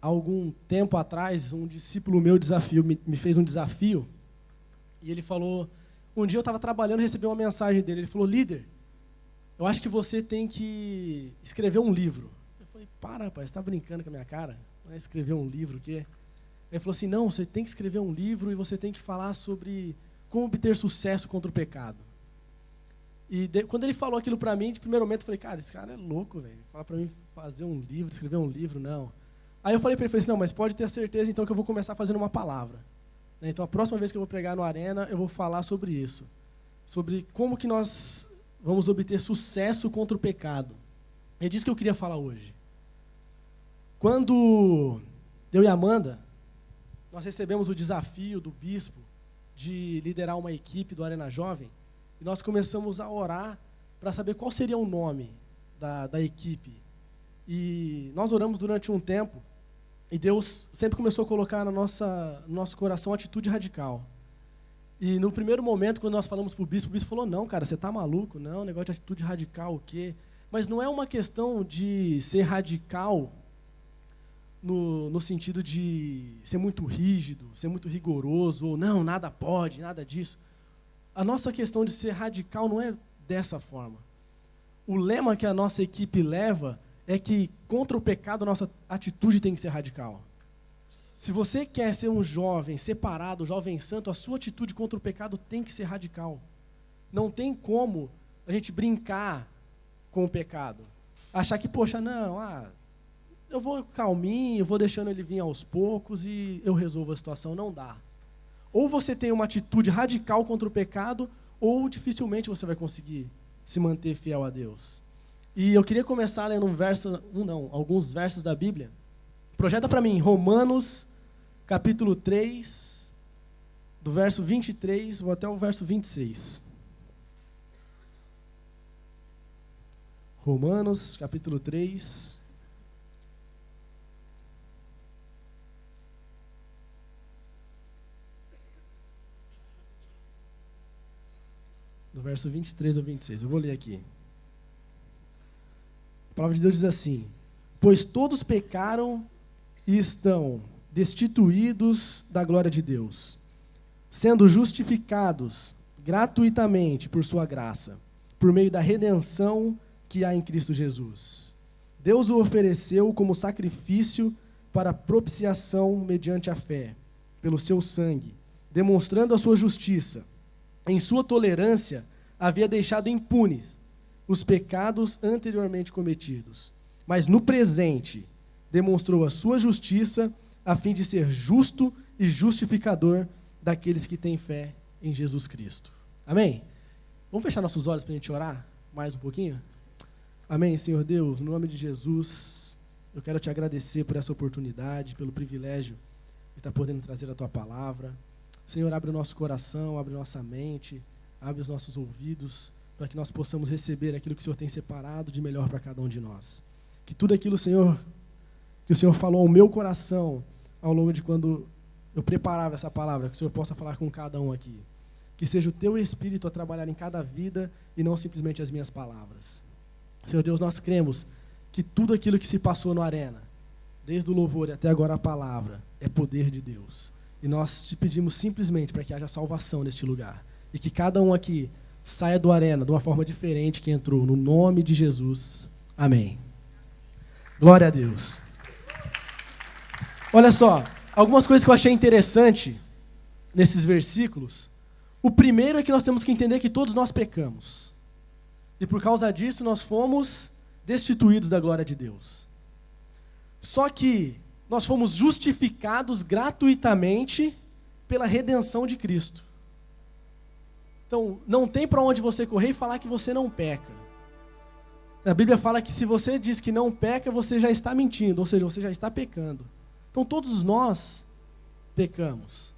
há algum tempo atrás, um discípulo meu me fez um desafio, e ele falou, um dia eu estava trabalhando e recebi uma mensagem dele, ele falou, líder, eu acho que você tem que escrever um livro. Eu falei, para, rapaz, você está brincando com a minha cara? Vai escrever um livro, o quê? Ele falou assim, não, você tem que escrever um livro e você tem que falar sobre como obter sucesso contra o pecado. E quando ele falou aquilo para mim, de primeiro momento, eu falei, cara, esse cara é louco, velho. Fala para mim fazer um livro, escrever um livro, não. Aí eu falei para ele, assim, não, mas pode ter certeza então que eu vou começar fazendo uma palavra. Então a próxima vez que eu vou pregar no Arena, eu vou falar sobre isso. Sobre como que nós vamos obter sucesso contra o pecado. É disso que eu queria falar hoje. Quando eu e a Amanda, nós recebemos o desafio do bispo de liderar uma equipe do Arena Jovem, e nós começamos a orar para saber qual seria o nome da equipe. E nós oramos durante um tempo, e Deus sempre começou a colocar no nosso coração atitude radical. E no primeiro momento, quando nós falamos para o bispo falou, não, cara, você está maluco? Não, negócio de atitude radical, o quê? Mas não é uma questão de ser radical no sentido de ser muito rígido, ser muito rigoroso, ou não, nada pode, nada disso. A nossa questão de ser radical não é dessa forma. O lema que a nossa equipe leva é que contra o pecado a nossa atitude tem que ser radical. Se você quer ser um jovem separado, jovem santo, a sua atitude contra o pecado tem que ser radical. Não tem como a gente brincar com o pecado. Achar que, poxa, não, eu vou calminho, vou deixando ele vir aos poucos e eu resolvo a situação. Não dá. Ou você tem uma atitude radical contra o pecado, ou dificilmente você vai conseguir se manter fiel a Deus. E eu queria começar lendo alguns versos da Bíblia. Projeta para mim, Romanos, capítulo 3, do verso 23, vou até o verso 26. Romanos, capítulo 3. Do verso 23 ao 26, eu vou ler aqui. A palavra de Deus diz assim, pois todos pecaram e estão destituídos da glória de Deus, sendo justificados gratuitamente por sua graça, por meio da redenção que há em Cristo Jesus. Deus o ofereceu como sacrifício para propiciação mediante a fé, pelo seu sangue, demonstrando a sua justiça. Em sua tolerância, havia deixado impunes os pecados anteriormente cometidos. Mas no presente, demonstrou a sua justiça, a fim de ser justo e justificador daqueles que têm fé em Jesus Cristo. Amém? Vamos fechar nossos olhos para a gente orar mais um pouquinho? Amém, Senhor Deus, no nome de Jesus, eu quero te agradecer por essa oportunidade, pelo privilégio de estar podendo trazer a tua palavra. Senhor, abre o nosso coração, abre nossa mente, abre os nossos ouvidos, para que nós possamos receber aquilo que o Senhor tem separado de melhor para cada um de nós. Que tudo aquilo, Senhor, que o Senhor falou ao meu coração, ao longo de quando eu preparava essa palavra, que o Senhor possa falar com cada um aqui. Que seja o teu Espírito a trabalhar em cada vida e não simplesmente as minhas palavras. Senhor Deus, nós cremos que tudo aquilo que se passou no Arena, desde o louvor e até agora a palavra, é poder de Deus. E nós te pedimos simplesmente para que haja salvação neste lugar. E que cada um aqui saia do Arena de uma forma diferente que entrou. No nome de Jesus. Amém. Glória a Deus. Olha só, algumas coisas que eu achei interessante nesses versículos. O primeiro é que nós temos que entender que todos nós pecamos. E por causa disso nós fomos destituídos da glória de Deus. Só que nós fomos justificados gratuitamente pela redenção de Cristo. Então, não tem para onde você correr e falar que você não peca. A Bíblia fala que se você diz que não peca, você já está mentindo, ou seja, você já está pecando. Então, todos nós pecamos.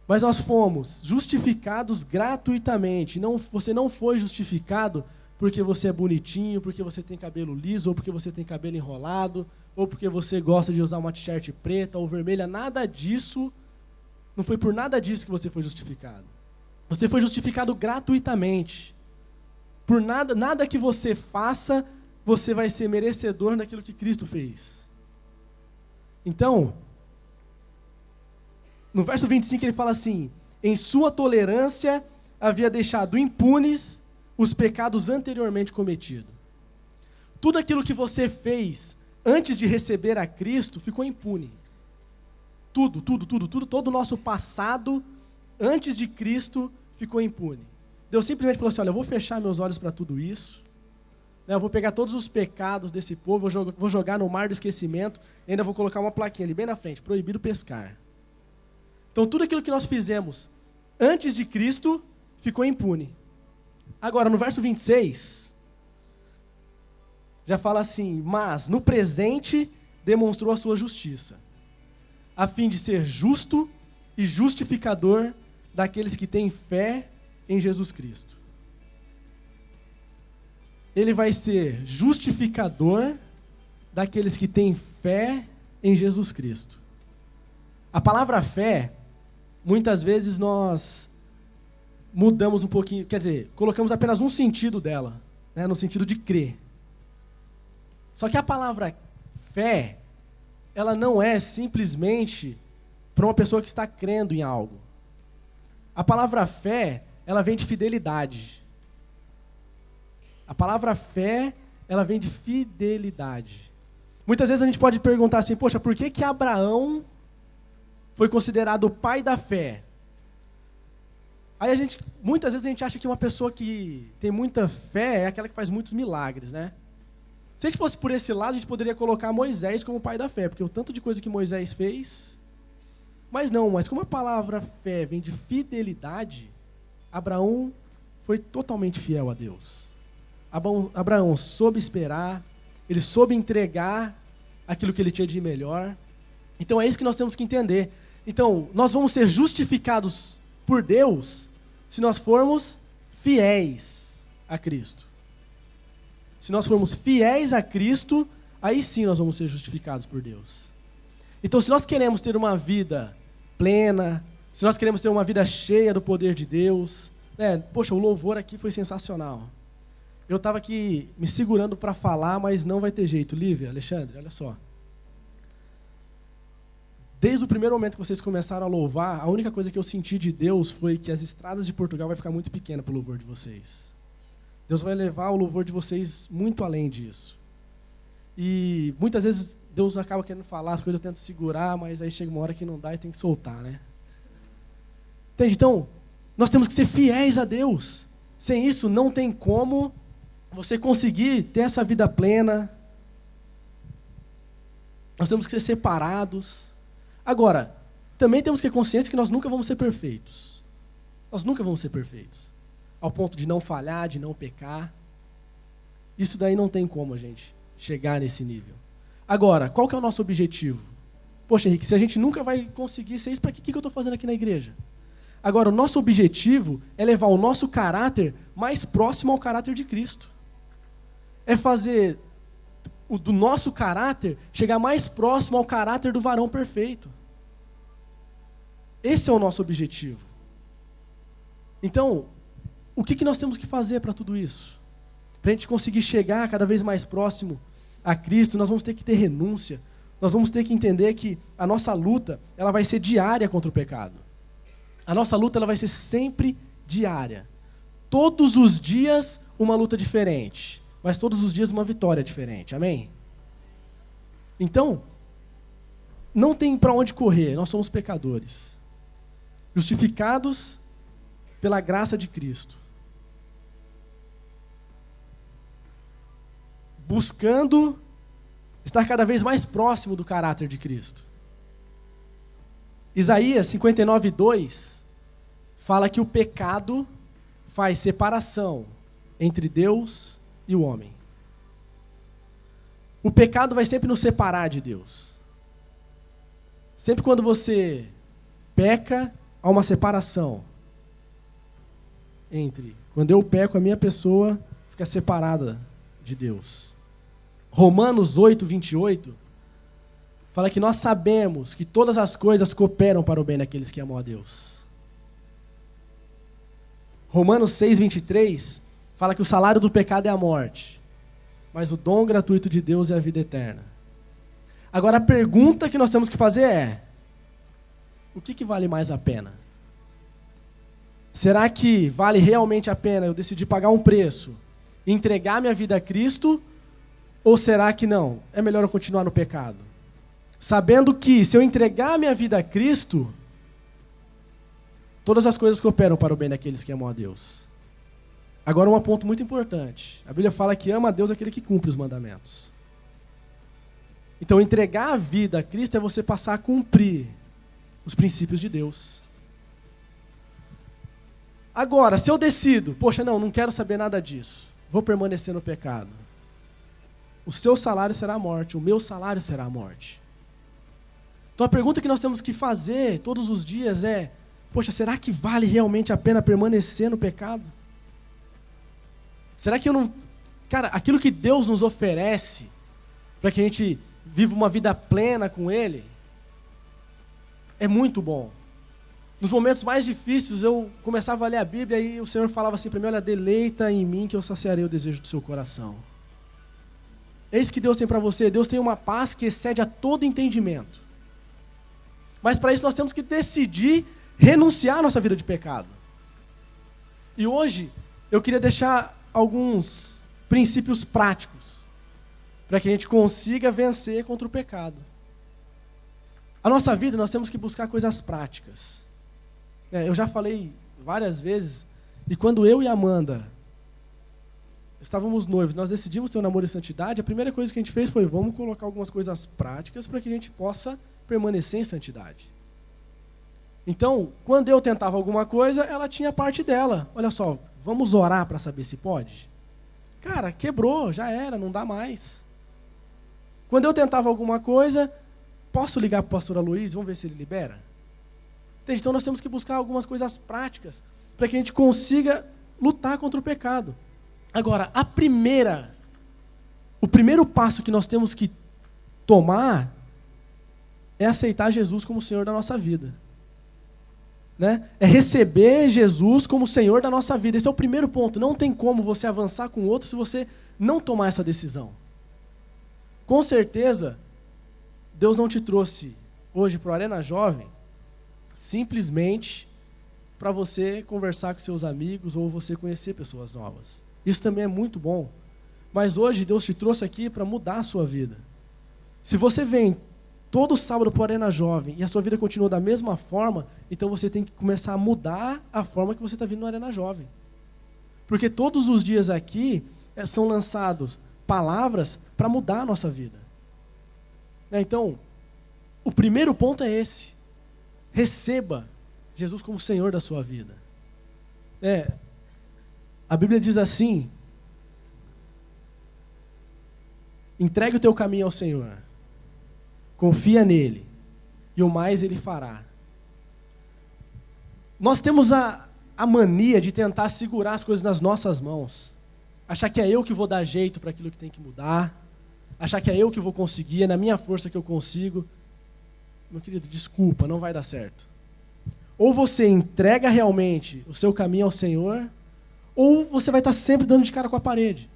Mas nós fomos justificados gratuitamente. Você não foi justificado porque você é bonitinho, porque você tem cabelo liso, ou porque você tem cabelo enrolado, ou porque você gosta de usar uma t-shirt preta ou vermelha. Nada disso, não foi por nada disso que você foi justificado. Você foi justificado gratuitamente. Por nada que você faça, você vai ser merecedor daquilo que Cristo fez. Então, no verso 25 ele fala assim: em sua tolerância havia deixado impunes os pecados anteriormente cometidos. Tudo aquilo que você fez antes de receber a Cristo ficou impune. Tudo, todo o nosso passado antes de Cristo ficou impune. Deus simplesmente falou assim: olha, eu vou fechar meus olhos para tudo isso, né? Eu vou pegar todos os pecados desse povo, vou jogar no mar do esquecimento, e ainda vou colocar uma plaquinha ali bem na frente: proibido pescar. Então tudo aquilo que nós fizemos antes de Cristo ficou impune. Agora, no verso 26, já fala assim: mas no presente demonstrou a sua justiça, a fim de ser justo e justificador daqueles que têm fé em Jesus Cristo. Ele vai ser justificador daqueles que têm fé em Jesus Cristo. A palavra fé, muitas vezes nós mudamos um pouquinho, quer dizer, colocamos apenas um sentido dela, né, no sentido de crer. Só que a palavra fé, ela não é simplesmente para uma pessoa que está crendo em algo. A palavra fé, ela vem de fidelidade. A palavra fé, ela vem de fidelidade. Muitas vezes a gente pode perguntar assim: poxa, por que Abraão foi considerado o pai da fé? Aí muitas vezes a gente acha que uma pessoa que tem muita fé é aquela que faz muitos milagres, né? Se a gente fosse por esse lado, a gente poderia colocar Moisés como pai da fé, porque o tanto de coisa que Moisés fez. Mas não, mas como a palavra fé vem de fidelidade, Abraão foi totalmente fiel a Deus. Abraão soube esperar, ele soube entregar aquilo que ele tinha de melhor. Então é isso que nós temos que entender. Então, nós vamos ser justificados por Deus se nós formos fiéis a Cristo. Se nós formos fiéis a Cristo, aí sim nós vamos ser justificados por Deus. Então, se nós queremos ter uma vida plena, se nós queremos ter uma vida cheia do poder de Deus, né? Poxa, o louvor aqui foi sensacional. Eu estava aqui me segurando para falar, mas não vai ter jeito. Lívia, Alexandre, olha só. Desde o primeiro momento que vocês começaram a louvar, a única coisa que eu senti de Deus foi que as estradas de Portugal vai ficar muito pequena para o louvor de vocês. Deus vai levar o louvor de vocês muito além disso. E muitas vezes Deus acaba querendo falar, as coisas eu tento segurar, mas aí chega uma hora que não dá e tem que soltar, né? Entende? Então, nós temos que ser fiéis a Deus. Sem isso, não tem como você conseguir ter essa vida plena. Nós temos que ser separados. Agora, também temos que ter consciência que nós nunca vamos ser perfeitos. Nós nunca vamos ser perfeitos. Ao ponto de não falhar, de não pecar. Isso daí não tem como a gente chegar nesse nível. Agora, qual que é o nosso objetivo? Poxa, Henrique, se a gente nunca vai conseguir ser isso, para que eu estou fazendo aqui na igreja? Agora, o nosso objetivo é levar o nosso caráter mais próximo ao caráter de Cristo. É fazer do nosso caráter chegar mais próximo ao caráter do varão perfeito. Esse é o nosso objetivo. Então, o que nós temos que fazer para tudo isso? Para a gente conseguir chegar cada vez mais próximo a Cristo, nós vamos ter que ter renúncia. Nós vamos ter que entender que a nossa luta, ela vai ser diária contra o pecado. A nossa luta, ela vai ser sempre diária. Todos os dias uma luta diferente, mas todos os dias uma vitória diferente. Amém? Então, não tem para onde correr, nós somos pecadores. Justificados pela graça de Cristo. Buscando estar cada vez mais próximo do caráter de Cristo. Isaías 59:2 fala que o pecado faz separação entre Deus e o homem. O pecado vai sempre nos separar de Deus. Sempre quando você peca, há uma separação entre... Quando eu peco, a minha pessoa fica separada de Deus. Romanos 8:28 fala que nós sabemos que todas as coisas cooperam para o bem daqueles que amam a Deus. Romanos 6:23 fala que o salário do pecado é a morte, mas o dom gratuito de Deus é a vida eterna. Agora, a pergunta que nós temos que fazer é: o que vale mais a pena? Será que vale realmente a pena eu decidir pagar um preço e entregar minha vida a Cristo? Ou será que não? É melhor eu continuar no pecado? Sabendo que se eu entregar minha vida a Cristo, todas as coisas cooperam para o bem daqueles que amam a Deus. Agora, um ponto muito importante. A Bíblia fala que ama a Deus aquele que cumpre os mandamentos. Então, entregar a vida a Cristo é você passar a cumprir os princípios de Deus. Agora, se eu decido, poxa, não quero saber nada disso, vou permanecer no pecado, o seu salário será a morte, o meu salário será a morte. Então a pergunta que nós temos que fazer todos os dias é: poxa, será que vale realmente a pena permanecer no pecado? Será que eu não... Cara, aquilo que Deus nos oferece para que a gente viva uma vida plena com Ele é muito bom. Nos momentos mais difíceis, eu começava a ler a Bíblia e o Senhor falava assim para mim: olha, deleita em mim que eu saciarei o desejo do seu coração. É isso que Deus tem para você. Deus tem uma paz que excede a todo entendimento. Mas para isso nós temos que decidir renunciar à nossa vida de pecado. E hoje eu queria deixar alguns princípios práticos para que a gente consiga vencer contra o pecado. A nossa vida nós temos que buscar coisas práticas. Eu já falei várias vezes, e quando eu e a Amanda estávamos noivos, nós decidimos ter um namoro em santidade, a primeira coisa que a gente fez foi: vamos colocar algumas coisas práticas para que a gente possa permanecer em santidade. Então, quando eu tentava alguma coisa, ela tinha a parte dela. Olha só, vamos orar para saber se pode? Cara, quebrou, já era, não dá mais. Quando eu tentava alguma coisa, posso ligar para o pastor Aloysio, vamos ver se ele libera? Entende? Então nós temos que buscar algumas coisas práticas para que a gente consiga lutar contra o pecado. Agora, o primeiro passo que nós temos que tomar é aceitar Jesus como Senhor da nossa vida. Né? É receber Jesus como Senhor da nossa vida. Esse é o primeiro ponto. Não tem como você avançar com o outro se você não tomar essa decisão. Com certeza, Deus não te trouxe hoje para o Arena Jovem simplesmente para você conversar com seus amigos ou você conhecer pessoas novas. Isso também é muito bom. Mas hoje Deus te trouxe aqui para mudar a sua vida. Se você vem todo sábado para o Arena Jovem e a sua vida continua da mesma forma, então você tem que começar a mudar a forma que você está vindo no Arena Jovem. Porque todos os dias aqui são lançados palavras para mudar a nossa vida. Então, o primeiro ponto é esse. Receba Jesus como Senhor da sua vida. A Bíblia diz assim: entregue o teu caminho ao Senhor, confia nele, e o mais ele fará. Nós temos a mania de tentar segurar as coisas nas nossas mãos, achar que é eu que vou dar jeito para aquilo que tem que mudar, achar que é eu que vou conseguir, é na minha força que eu consigo. Meu querido, desculpa, não vai dar certo. Ou você entrega realmente o seu caminho ao Senhor, ou você vai estar sempre dando de cara com a parede.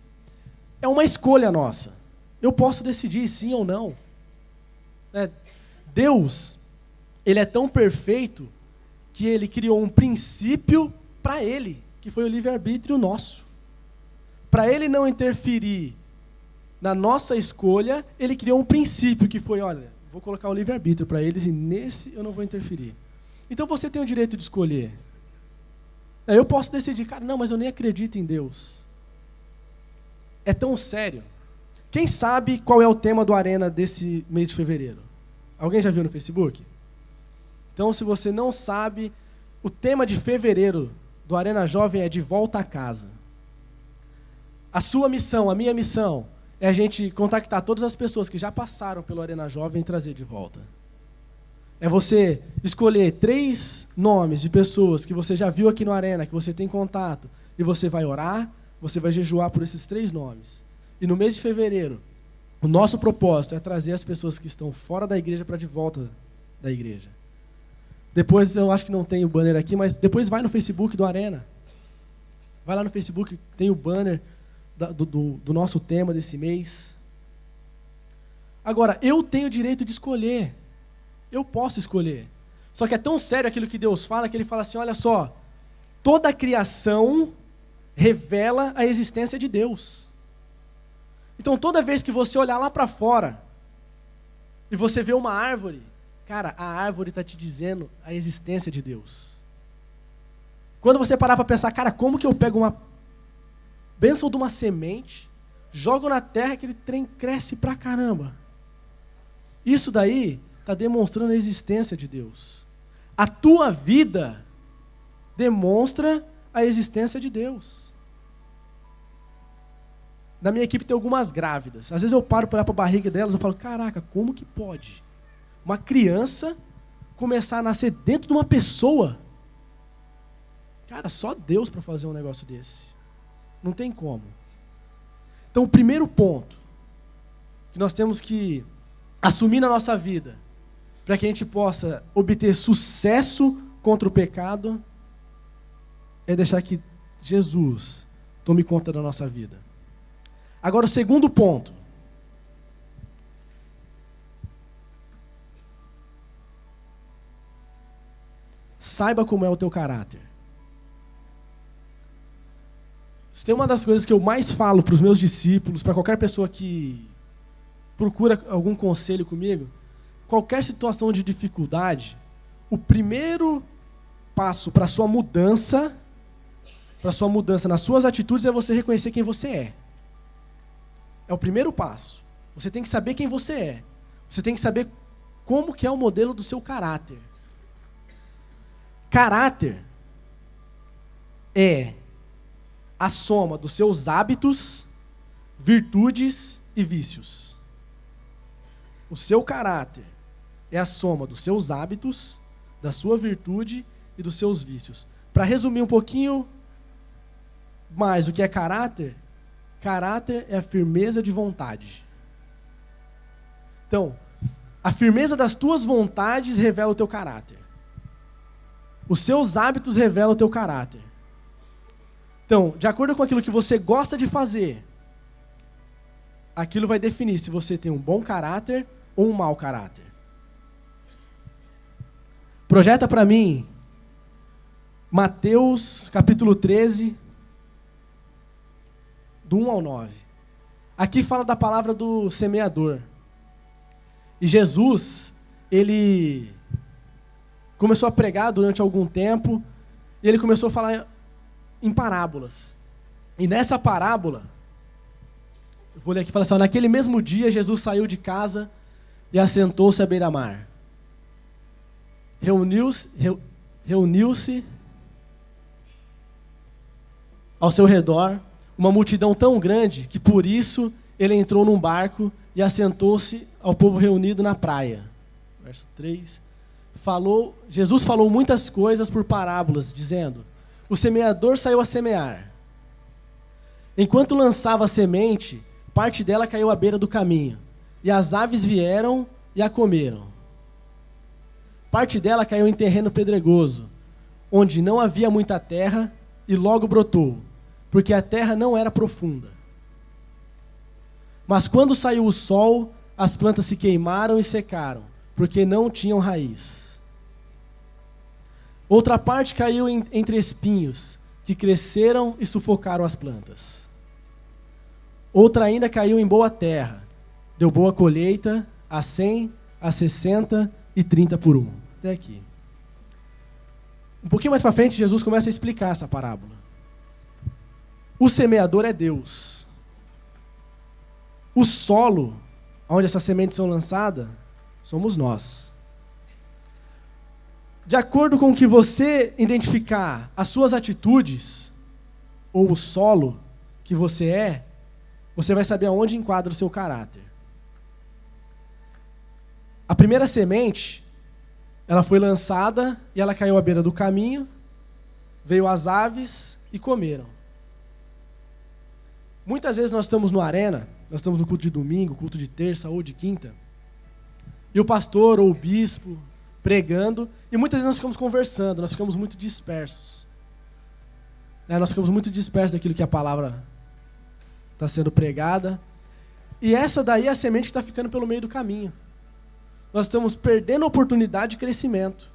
É uma escolha nossa. Eu posso decidir sim ou não. Deus, Ele é tão perfeito que Ele criou um princípio para Ele, que foi o livre-arbítrio nosso. Para Ele não interferir na nossa escolha, Ele criou um princípio que foi: olha, vou colocar o livre-arbítrio para eles e nesse eu não vou interferir. Então você tem o direito de escolher. Eu posso decidir: cara, não, mas eu nem acredito em Deus. É tão sério. Quem sabe qual é o tema do Arena desse mês de fevereiro? Alguém já viu no Facebook? Então, se você não sabe, o tema de fevereiro do Arena Jovem é de volta a casa. A sua missão, a minha missão, é a gente contactar todas as pessoas que já passaram pelo Arena Jovem e trazer de volta. É você escolher 3 nomes de pessoas que você já viu aqui no Arena, que você tem contato, e você vai orar, você vai jejuar por esses 3 nomes. E no mês de fevereiro, o nosso propósito é trazer as pessoas que estão fora da igreja para de volta da igreja. Depois, eu acho que não tem o banner aqui, mas depois vai no Facebook do Arena. Vai lá no Facebook, tem o banner do nosso tema desse mês. Agora, eu tenho o direito de escolher. Eu posso escolher. Só que é tão sério aquilo que Deus fala, que ele fala assim, olha só, toda a criação revela a existência de Deus. Então, toda vez que você olhar lá para fora, e você vê uma árvore, cara, a árvore está te dizendo a existência de Deus. Quando você parar para pensar, cara, como que eu pego uma bênção de uma semente, jogo na terra, aquele trem cresce pra caramba. Isso daí está demonstrando a existência de Deus. A tua vida demonstra a existência de Deus. Na minha equipe tem algumas grávidas. Às vezes eu paro para olhar para a barriga delas e falo, caraca, como que pode uma criança começar a nascer dentro de uma pessoa? Cara, só Deus para fazer um negócio desse. Não tem como. Então, o primeiro ponto que nós temos que assumir na nossa vida, para que a gente possa obter sucesso contra o pecado, é deixar que Jesus tome conta da nossa vida. Agora, o segundo ponto. Saiba como é o teu caráter. Isso tem uma das coisas que eu mais falo para os meus discípulos, para qualquer pessoa que procura algum conselho comigo. Qualquer situação de dificuldade, o primeiro passo para a sua mudança nas suas atitudes é você reconhecer quem você é. É o primeiro passo. Você tem que saber quem você é. Você tem que saber como que é o modelo do seu caráter. Caráter é a soma dos seus hábitos, virtudes e vícios. O seu caráter é a soma dos seus hábitos, da sua virtude e dos seus vícios. Para resumir um pouquinho mais o que é caráter, caráter é a firmeza de vontade. Então, a firmeza das tuas vontades revela o teu caráter. Os seus hábitos revelam o teu caráter. Então, de acordo com aquilo que você gosta de fazer, aquilo vai definir se você tem um bom caráter ou um mau caráter. Projeta para mim Mateus capítulo 13, do 1 ao 9. Aqui fala da palavra do semeador. E Jesus, ele começou a pregar durante algum tempo, e ele começou a falar em parábolas. E nessa parábola, eu vou ler aqui, fala assim, naquele mesmo dia Jesus saiu de casa e assentou-se à beira-mar. Reuniu-se ao seu redor uma multidão tão grande que por isso ele entrou num barco e assentou-se ao povo reunido na praia. Verso 3. Jesus falou muitas coisas por parábolas, dizendo, o semeador saiu a semear. Enquanto lançava a semente, parte dela caiu à beira do caminho, e as aves vieram e a comeram. Parte dela caiu em terreno pedregoso, onde não havia muita terra, e logo brotou, porque a terra não era profunda. Mas quando saiu o sol, as plantas se queimaram e secaram, porque não tinham raiz. Outra parte caiu entre espinhos, que cresceram e sufocaram as plantas. Outra ainda caiu em boa terra, deu boa colheita, a 100, a 60 e 30 por 1. Até aqui. Um pouquinho mais para frente, Jesus começa a explicar essa parábola. O semeador é Deus. O solo, onde essas sementes são lançadas, somos nós. De acordo com o que você identificar as suas atitudes, ou o solo que você é, você vai saber aonde enquadra o seu caráter. A primeira semente, ela foi lançada e ela caiu à beira do caminho, veio as aves e comeram. Muitas vezes nós estamos no arena, nós estamos no culto de domingo, culto de terça ou de quinta, e o pastor ou o bispo pregando, e muitas vezes nós ficamos conversando, nós ficamos muito dispersos. Nós ficamos muito dispersos daquilo que a palavra está sendo pregada. E essa daí é a semente que está ficando pelo meio do caminho. Nós estamos perdendo a oportunidade de crescimento.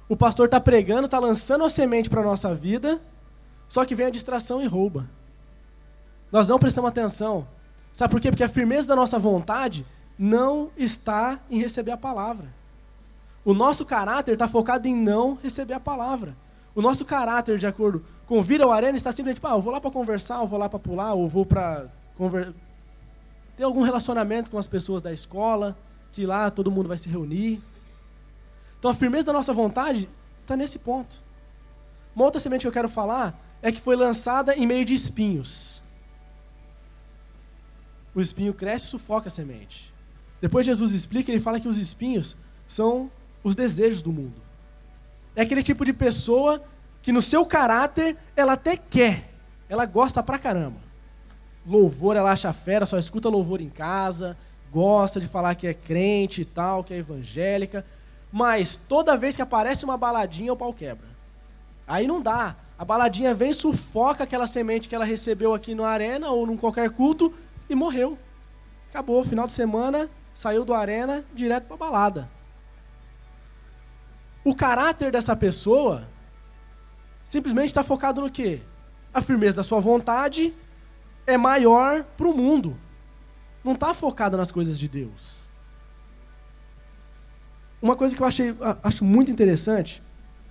O pastor está pregando, está lançando a semente para a nossa vida, só que vem a distração e rouba. Nós não prestamos atenção. Sabe por quê? Porque a firmeza da nossa vontade não está em receber a palavra. O nosso caráter está focado em não receber a palavra. O nosso caráter, de acordo com vir ao Arena, está simplesmente, eu vou lá para conversar, eu vou lá para pular, ou vou para ter algum relacionamento com as pessoas da escola, que lá todo mundo vai se reunir. Então a firmeza da nossa vontade está nesse ponto. Uma outra semente que eu quero falar é que foi lançada em meio de espinhos. O espinho cresce e sufoca a semente. Depois Jesus explica, ele fala que os espinhos são os desejos do mundo. É aquele tipo de pessoa que no seu caráter, ela até quer, ela gosta pra caramba. Louvor, ela acha fera, só escuta louvor em casa, gosta de falar que é crente e tal, que é evangélica, mas toda vez que aparece uma baladinha, o pau quebra. Aí não dá. A baladinha vem, sufoca aquela semente que ela recebeu aqui no Arena ou num qualquer culto e morreu. Acabou, final de semana, saiu do Arena, direto pra balada. O caráter dessa pessoa simplesmente está focado no quê? A firmeza da sua vontade é maior para o mundo. Não está focada nas coisas de Deus. Uma coisa que eu acho muito interessante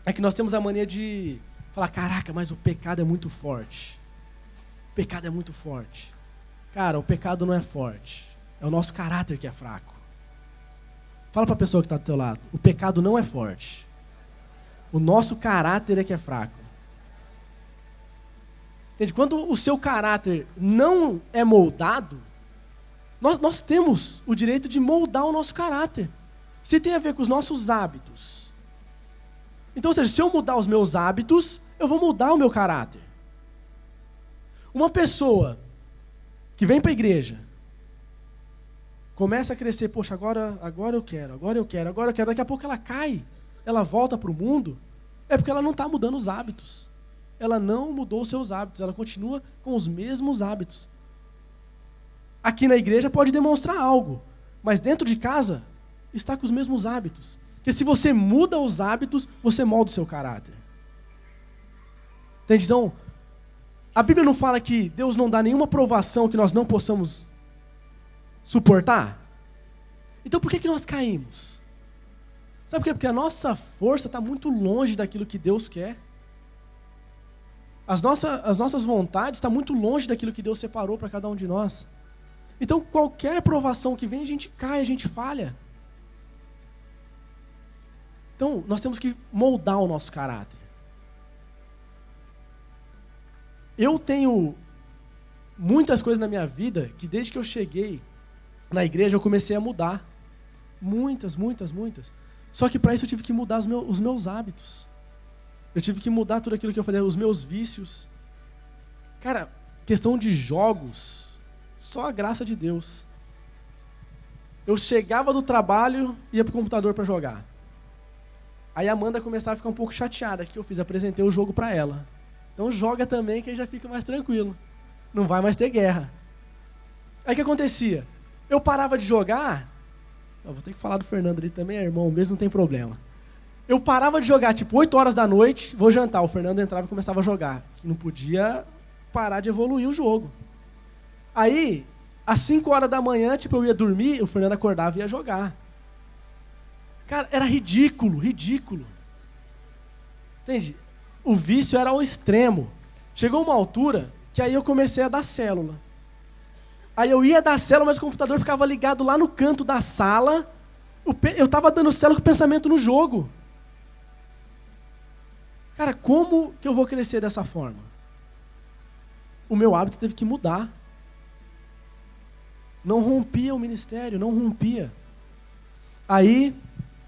é que nós temos a mania de falar, caraca, mas o pecado é muito forte. O pecado é muito forte. Cara, o pecado não é forte. É o nosso caráter que é fraco. Fala para a pessoa que está do teu lado. O pecado não é forte. O nosso caráter é que é fraco. Entende? Quando o seu caráter não é moldado, nós temos o direito de moldar o nosso caráter. Se tem a ver com os nossos hábitos. Então, ou seja, se eu mudar os meus hábitos, eu vou mudar o meu caráter. Uma pessoa que vem para a igreja, começa a crescer, poxa, agora eu quero, daqui a pouco ela cai, ela volta para o mundo, é porque ela não está mudando os hábitos. Ela não mudou os seus hábitos, ela continua com os mesmos hábitos. Aqui na igreja pode demonstrar algo, mas dentro de casa está com os mesmos hábitos. Porque se você muda os hábitos, você molda o seu caráter. Entende? Então, a Bíblia não fala que Deus não dá nenhuma provação que nós não possamos suportar? Então por que nós caímos? Sabe por quê? Porque a nossa força está muito longe daquilo que Deus quer. As nossas vontades estão muito longe daquilo que Deus separou para cada um de nós. Então qualquer provação que vem, a gente cai, a gente falha. Então nós temos que moldar o nosso caráter. Eu tenho muitas coisas na minha vida que desde que eu cheguei na igreja eu comecei a mudar. Muitas. Só que para isso eu tive que mudar os meus hábitos. Eu tive que mudar tudo aquilo que eu fazia, os meus vícios. Cara, questão de jogos, só a graça de Deus. Eu chegava do trabalho, ia pro computador para jogar. Aí a Amanda começava a ficar um pouco chateada. O que eu fiz? Apresentei o jogo para ela. Então joga também, que aí já fica mais tranquilo. Não vai mais ter guerra. Aí o que acontecia? Eu parava de jogar. Vou ter que falar do Fernando ali também, é irmão mesmo, não tem problema. Eu parava de jogar, tipo, 8 horas da noite, vou jantar. O Fernando entrava e começava a jogar. Não podia parar de evoluir o jogo. Aí, às 5 horas da manhã, tipo, eu ia dormir, o Fernando acordava e ia jogar. Cara, era ridículo. Entende? O vício era ao extremo. Chegou uma altura que aí eu comecei a dar célula. Aí eu ia dar célula, mas o computador ficava ligado lá no canto da sala. Eu estava dando célula com o pensamento no jogo. Cara, como que eu vou crescer dessa forma? O meu hábito teve que mudar. Não rompia o ministério, não rompia. Aí,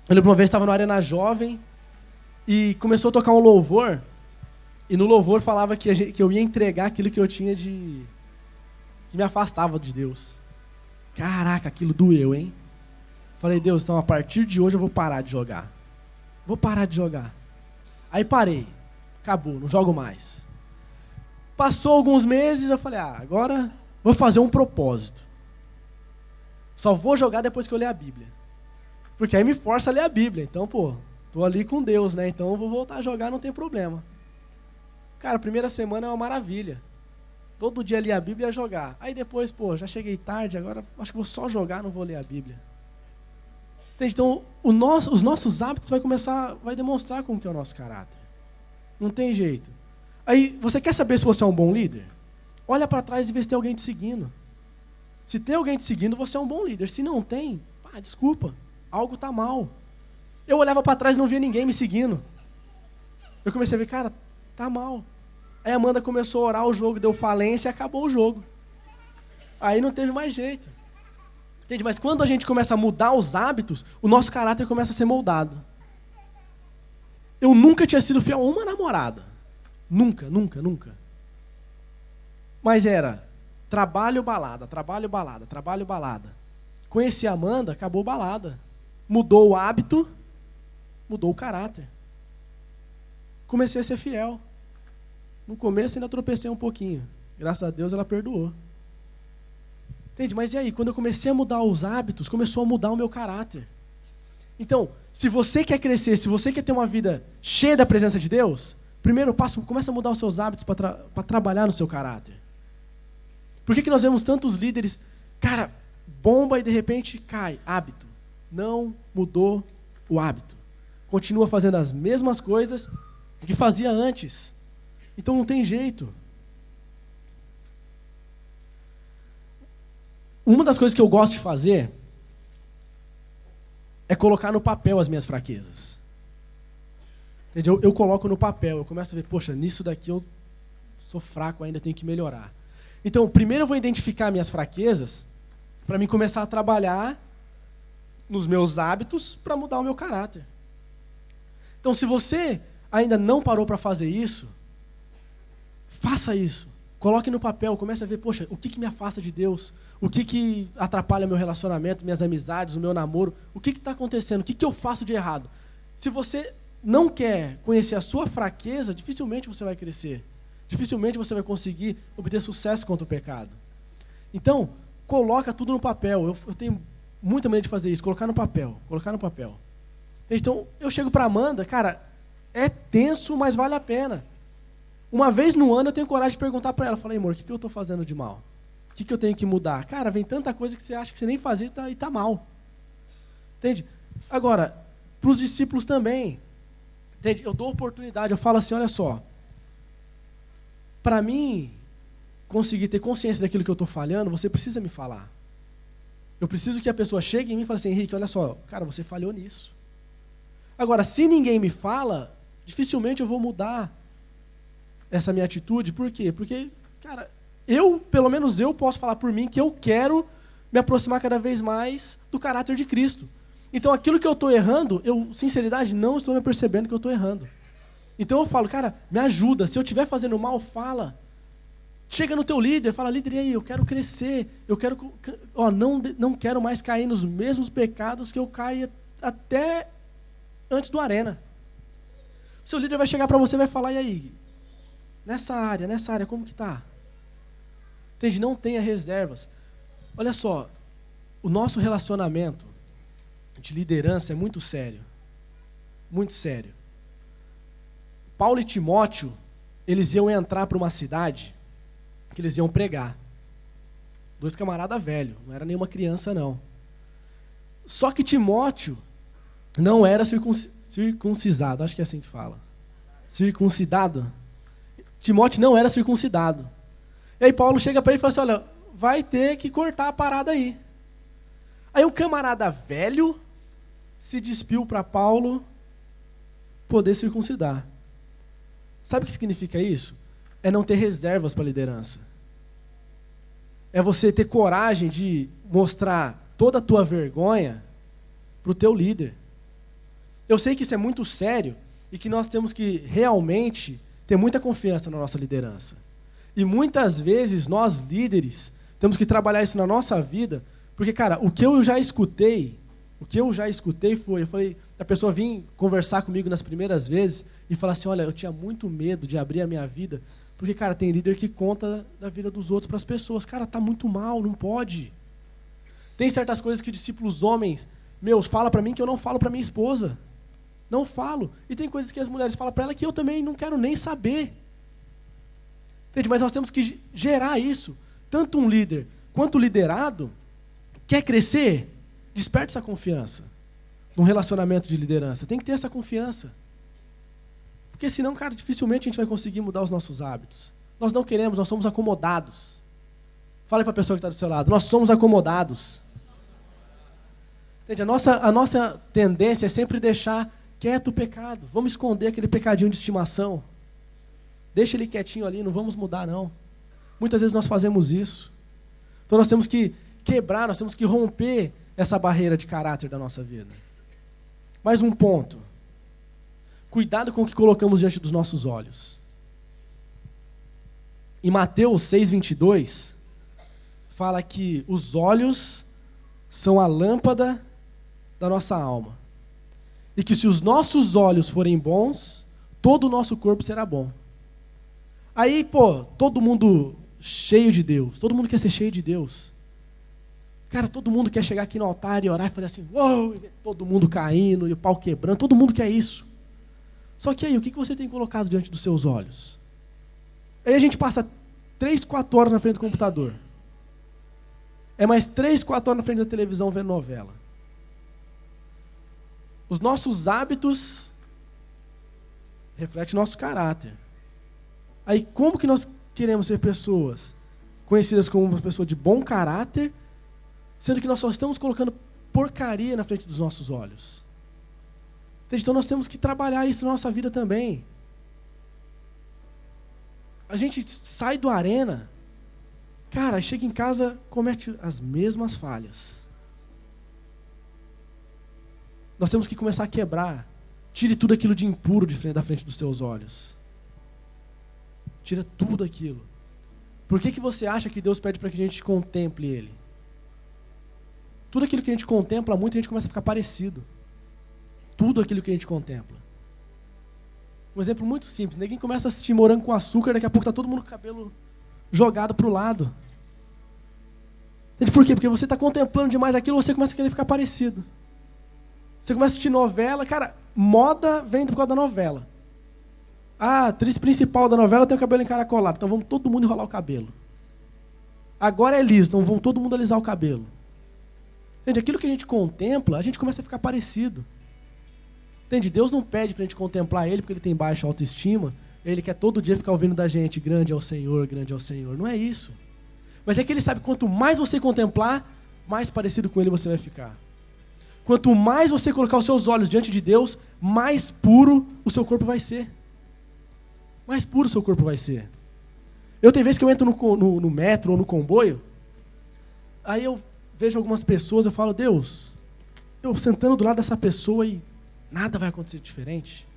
eu lembro uma vez, estava no Arena Jovem, e começou a tocar um louvor, e no louvor falava que eu ia entregar aquilo que eu tinha que me afastava de Deus. Caraca, aquilo doeu, hein? Falei, Deus, então a partir de hoje eu vou parar de jogar. Aí parei. Acabou, não jogo mais. Passou alguns meses, eu falei, agora vou fazer um propósito. Só vou jogar depois que eu ler a Bíblia. Porque aí me força a ler a Bíblia. Então, tô ali com Deus, né? Então eu vou voltar a jogar, não tem problema. Cara, a primeira semana é uma maravilha. Todo dia ler a Bíblia e jogar. Aí depois, já cheguei tarde, agora acho que vou só jogar, não vou ler a Bíblia. Entende? Então, os nossos hábitos vai demonstrar como que é o nosso caráter. Não tem jeito. Aí, você quer saber se você é um bom líder? Olha para trás e vê se tem alguém te seguindo. Se tem alguém te seguindo, você é um bom líder. Se não tem, desculpa, algo está mal. Eu olhava para trás e não via ninguém me seguindo. Eu comecei a ver, cara, tá mal. Aí a Amanda começou a orar, o jogo deu falência e acabou o jogo. Aí não teve mais jeito. Entende? Mas quando a gente começa a mudar os hábitos, o nosso caráter começa a ser moldado. Eu nunca tinha sido fiel a uma namorada. Nunca. Mas era trabalho, balada. Conheci a Amanda, acabou balada. Mudou o hábito, mudou o caráter. Comecei a ser fiel. No começo ainda tropecei um pouquinho. Graças a Deus ela perdoou. Entende? Mas e aí? Quando eu comecei a mudar os hábitos, começou a mudar o meu caráter. Então, se você quer crescer, se você quer ter uma vida cheia da presença de Deus, primeiro passo, começa a mudar os seus hábitos para trabalhar no seu caráter. Por que nós vemos tantos líderes, cara, bomba e de repente cai? Hábito. Não mudou o hábito. Continua fazendo as mesmas coisas que fazia antes. Então não tem jeito. Uma das coisas que eu gosto de fazer é colocar no papel as minhas fraquezas. Entendeu? Eu coloco no papel, eu começo a ver, poxa, nisso daqui eu sou fraco ainda, tenho que melhorar. Então, primeiro eu vou identificar minhas fraquezas para mim começar a trabalhar nos meus hábitos para mudar o meu caráter. Então, se você ainda não parou para fazer isso, faça isso. Coloque no papel, comece a ver, poxa, o que me afasta de Deus? O que atrapalha meu relacionamento, minhas amizades, o meu namoro? O que está acontecendo? O que eu faço de errado? Se você não quer conhecer a sua fraqueza, dificilmente você vai crescer. Dificilmente você vai conseguir obter sucesso contra o pecado. Então, coloca tudo no papel. Eu tenho muita maneira de fazer isso, colocar no papel. Então, eu chego para Amanda, cara, é tenso, mas vale a pena. Uma vez no ano eu tenho coragem de perguntar para ela, falei, amor, o que eu estou fazendo de mal? O que eu tenho que mudar? Cara, vem tanta coisa que você acha que você nem fazia e está mal. Entende? Agora, para os discípulos também, entende? Eu dou oportunidade, eu falo assim, olha só, para mim conseguir ter consciência daquilo que eu estou falhando, você precisa me falar. Eu preciso que a pessoa chegue em mim e fale assim, Henrique, olha só, cara, você falhou nisso. Agora, se ninguém me fala, dificilmente eu vou mudar essa minha atitude. Por quê? Porque, cara, pelo menos eu posso falar por mim que eu quero me aproximar cada vez mais do caráter de Cristo. Então, aquilo que eu estou errando, eu, sinceridade, não estou me percebendo que eu estou errando. Então eu falo, cara, me ajuda. Se eu estiver fazendo mal, fala. Chega no teu líder, fala, líder, e aí, eu quero crescer. Não quero mais cair nos mesmos pecados que eu caí até antes do Arena. O seu líder vai chegar para você e vai falar, e aí? Nessa área, como que está? Entende? Não tenha reservas. Olha só, o nosso relacionamento de liderança é muito sério. Muito sério. Paulo e Timóteo, eles iam entrar para uma cidade que eles iam pregar. 2 camaradas velhos, não era nenhuma criança, não. Só que Timóteo não era circuncisado, acho que é assim que fala. Circuncidado. Timóteo não era circuncidado. E aí Paulo chega para ele e fala assim, olha, vai ter que cortar a parada aí. Aí um camarada velho se despiu para Paulo poder circuncidar. Sabe o que significa isso? É não ter reservas para a liderança. É você ter coragem de mostrar toda a tua vergonha para o teu líder. Eu sei que isso é muito sério e que nós temos que realmente ter muita confiança na nossa liderança. E muitas vezes nós líderes temos que trabalhar isso na nossa vida, porque, cara, o que eu já escutei foi, eu falei, a pessoa vir conversar comigo nas primeiras vezes e falar assim, olha, eu tinha muito medo de abrir a minha vida, porque, cara, tem líder que conta da vida dos outros para as pessoas. Cara, tá muito mal, não pode. Tem certas coisas que discípulos homens meus falam para mim que eu não falo para minha esposa. Não falo. E tem coisas que as mulheres falam para ela que eu também não quero nem saber. Entende? Mas nós temos que gerar isso. Tanto um líder quanto o liderado quer crescer, desperte essa confiança num relacionamento de liderança. Tem que ter essa confiança. Porque senão, cara, dificilmente a gente vai conseguir mudar os nossos hábitos. Nós não queremos, nós somos acomodados. Fala aí para a pessoa que está do seu lado, nós somos acomodados. Entende? A nossa tendência é sempre deixar quieto o pecado. Vamos esconder aquele pecadinho de estimação. Deixa ele quietinho ali, não vamos mudar não. Muitas vezes nós fazemos isso. Então nós temos que quebrar, nós temos que romper essa barreira de caráter da nossa vida. Mais um ponto. Cuidado com o que colocamos diante dos nossos olhos. Em Mateus 6:22, fala que os olhos são a lâmpada da nossa alma. E que se os nossos olhos forem bons, todo o nosso corpo será bom. Aí, todo mundo cheio de Deus. Todo mundo quer ser cheio de Deus. Cara, todo mundo quer chegar aqui no altar e orar e fazer assim, uou, todo mundo caindo e o pau quebrando. Todo mundo quer isso. Só que aí, o que você tem colocado diante dos seus olhos? Aí a gente passa 3, 4 horas na frente do computador. É mais 3, 4 horas na frente da televisão vendo novela. Os nossos hábitos refletem o nosso caráter. Aí como que nós queremos ser pessoas conhecidas como uma pessoa de bom caráter, sendo que nós só estamos colocando porcaria na frente dos nossos olhos? Então nós temos que trabalhar isso na nossa vida também. A gente sai do arena, cara, chega em casa, comete as mesmas falhas. Nós temos que começar a quebrar. Tire tudo aquilo de impuro da frente dos teus olhos. Tira tudo aquilo. Por que você acha que Deus pede para que a gente contemple Ele? Tudo aquilo que a gente contempla muito, a gente começa a ficar parecido. Tudo aquilo que a gente contempla. Um exemplo muito simples. Ninguém começa a assistir Morango com Açúcar, daqui a pouco está todo mundo com o cabelo jogado para o lado. Por quê? Porque você está contemplando demais aquilo, você começa a querer ficar parecido. Você começa a assistir novela, cara, moda vem por causa da novela. A atriz principal da novela tem o cabelo encaracolado, então vamos todo mundo enrolar o cabelo. Agora é liso, então vamos todo mundo alisar o cabelo. Entende? Aquilo que a gente contempla, a gente começa a ficar parecido. Entende? Deus não pede para a gente contemplar Ele porque Ele tem baixa autoestima, Ele quer todo dia ficar ouvindo da gente, grande é o Senhor, grande é o Senhor. Não é isso. Mas é que Ele sabe que quanto mais você contemplar, mais parecido com Ele você vai ficar. Quanto mais você colocar os seus olhos diante de Deus, mais puro o seu corpo vai ser. Mais puro o seu corpo vai ser. Tem vezes que eu entro no metro ou no comboio, aí eu vejo algumas pessoas, eu falo, Deus, eu sentando do lado dessa pessoa e nada vai acontecer diferente.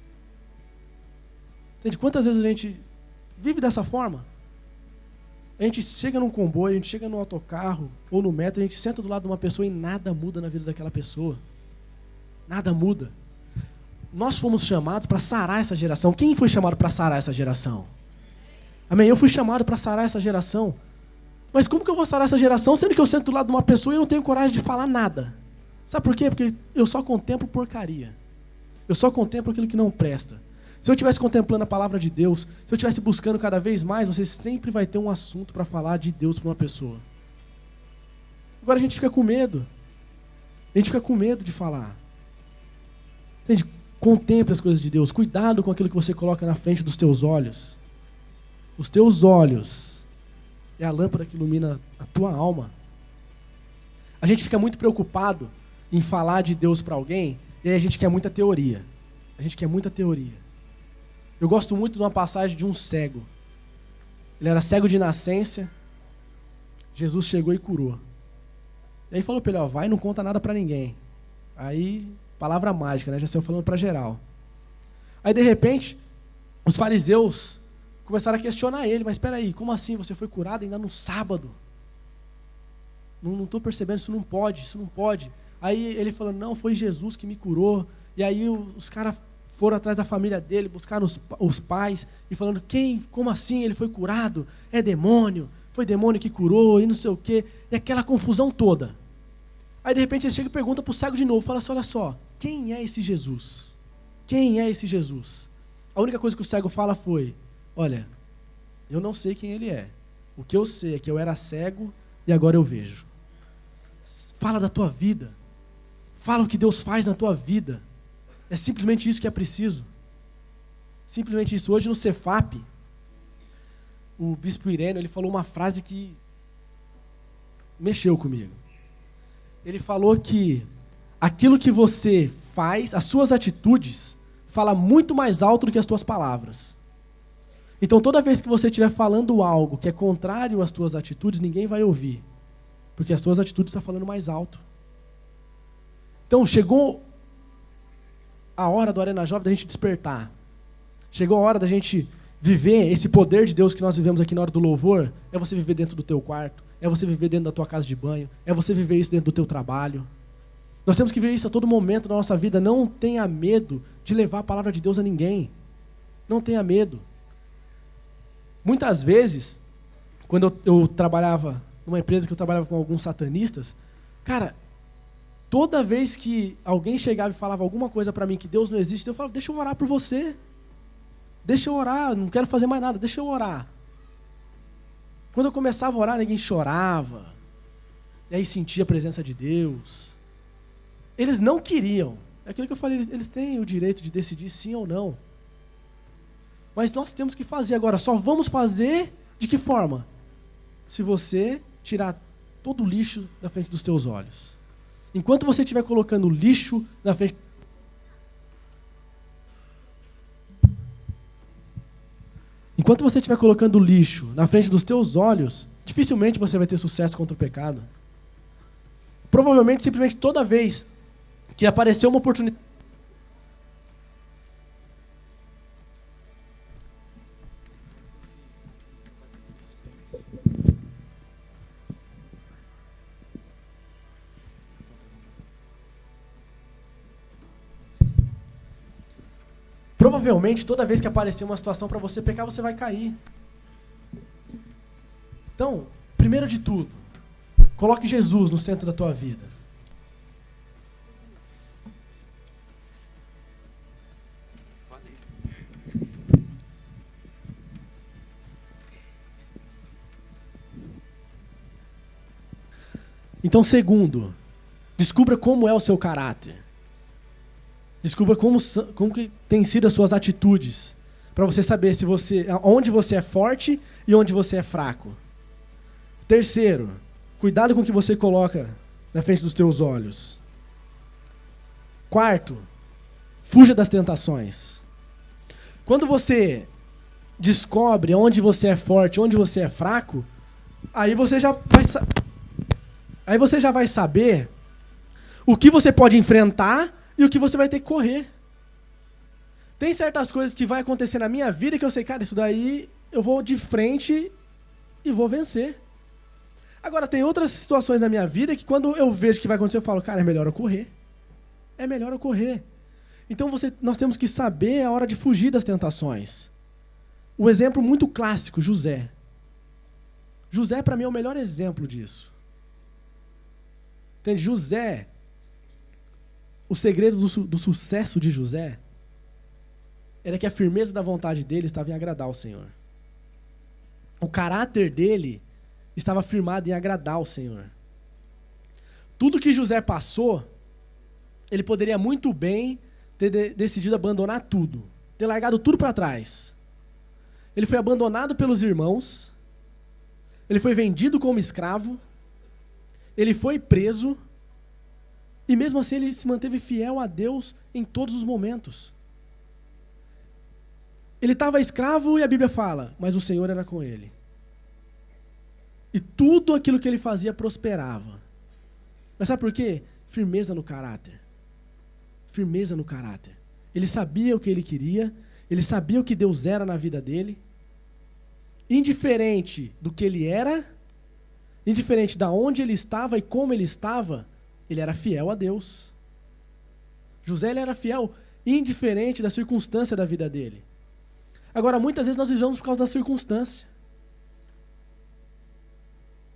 Entende? Quantas vezes a gente vive dessa forma? A gente chega num comboio, a gente chega no autocarro ou no metro, a gente senta do lado de uma pessoa e nada muda na vida daquela pessoa. Nada muda. Nós fomos chamados para sarar essa geração. Quem foi chamado para sarar essa geração? Amém? Eu fui chamado para sarar essa geração. Mas como que eu vou sarar essa geração, sendo que eu sento do lado de uma pessoa e eu não tenho coragem de falar nada? Sabe por quê? Porque eu só contemplo porcaria. Eu só contemplo aquilo que não presta. Se eu estivesse contemplando a palavra de Deus, se eu estivesse buscando cada vez mais, você sempre vai ter um assunto para falar de Deus para uma pessoa. Agora a gente fica com medo. A gente fica com medo de falar. Entende? Contemple as coisas de Deus. Cuidado com aquilo que você coloca na frente dos teus olhos. Os teus olhos é a lâmpada que ilumina a tua alma. A gente fica muito preocupado em falar de Deus para alguém, e aí a gente quer muita teoria. A gente quer muita teoria. Eu gosto muito de uma passagem de um cego. Ele era cego de nascença. Jesus chegou e curou. E aí falou para ele, vai e não conta nada para ninguém. Aí, palavra mágica, né? Já saiu falando para geral. Aí, de repente, os fariseus começaram a questionar ele. Mas espera aí, como assim você foi curado ainda no sábado? Não estou percebendo, isso não pode. Aí ele falou, não, foi Jesus que me curou. E aí os caras foram atrás da família dele, buscaram os pais, e falando, como assim ele foi curado? É demônio, foi demônio que curou, e não sei o quê. E aquela confusão toda. Aí de repente ele chega e pergunta para o cego de novo, fala assim, olha só, quem é esse Jesus? Quem é esse Jesus? A única coisa que o cego fala foi, olha, eu não sei quem ele é. O que eu sei é que eu era cego e agora eu vejo. Fala da tua vida. Fala o que Deus faz na tua vida. É simplesmente isso que é preciso. Simplesmente isso. Hoje no Cefap, o bispo Irênio, ele falou uma frase que mexeu comigo. Ele falou que aquilo que você faz, as suas atitudes, fala muito mais alto do que as tuas palavras. Então toda vez que você estiver falando algo que é contrário às tuas atitudes, ninguém vai ouvir. Porque as tuas atitudes estão falando mais alto. Então chegou a hora do Arena Jovem da gente despertar. Chegou a hora da gente viver esse poder de Deus que nós vivemos aqui na hora do louvor. É você viver dentro do teu quarto, é você viver dentro da tua casa de banho, é você viver isso dentro do teu trabalho. Nós temos que ver isso a todo momento da nossa vida. Não tenha medo de levar a palavra de Deus a ninguém. Não tenha medo. Muitas vezes, quando eu trabalhava numa empresa que eu trabalhava com alguns satanistas, cara, toda vez que alguém chegava e falava alguma coisa para mim que Deus não existe, eu falava, deixa eu orar por você. Deixa eu orar, não quero fazer mais nada, deixa eu orar. Quando eu começava a orar, ninguém chorava. E aí sentia a presença de Deus. Eles não queriam. É aquilo que eu falei, eles têm o direito de decidir sim ou não. Mas nós temos que fazer agora. Só vamos fazer de que forma? Se você tirar todo o lixo da frente dos teus olhos. Enquanto você estiver colocando lixo na frente... Enquanto você estiver colocando lixo na frente dos teus olhos, dificilmente você vai ter sucesso contra o pecado. Provavelmente, simplesmente toda vez que apareceu uma oportunidade... Provavelmente, toda vez que aparecer uma situação para você pecar, você vai cair. Então, primeiro de tudo, coloque Jesus no centro da tua vida. Então, segundo, descubra como é o seu caráter. Descubra como que tem sido as suas atitudes, para você saber onde você é forte e onde você é fraco. Terceiro, cuidado com o que você coloca na frente dos teus olhos. Quarto, fuja das tentações. Quando você descobre onde você é forte, onde você é fraco, aí você já vai saber o que você pode enfrentar e o que você vai ter que correr. Tem certas coisas que vai acontecer na minha vida que eu sei, cara, isso daí eu vou de frente e vou vencer. Agora, tem outras situações na minha vida que quando eu vejo que vai acontecer, eu falo, cara, é melhor eu correr. É melhor eu correr. Então nós temos que saber a hora de fugir das tentações. O exemplo muito clássico, José. José, para mim, é o melhor exemplo disso. Entende? José... O segredo do sucesso de José era que a firmeza da vontade dele estava em agradar ao Senhor. O caráter dele estava firmado em agradar ao Senhor. Tudo que José passou, ele poderia muito bem ter decidido abandonar tudo, ter largado tudo para trás. Ele foi abandonado pelos irmãos, ele foi vendido como escravo, ele foi preso, e mesmo assim ele se manteve fiel a Deus em todos os momentos. Ele estava escravo e a Bíblia fala, mas o Senhor era com ele. E tudo aquilo que ele fazia prosperava. Mas sabe por quê? Firmeza no caráter. Firmeza no caráter. Ele sabia o que ele queria, ele sabia o que Deus era na vida dele. Indiferente do que ele era, indiferente de onde ele estava e como ele estava, ele era fiel a Deus. José, ele era fiel, indiferente da circunstância da vida dele. Agora, muitas vezes nós vivemos por causa da circunstância.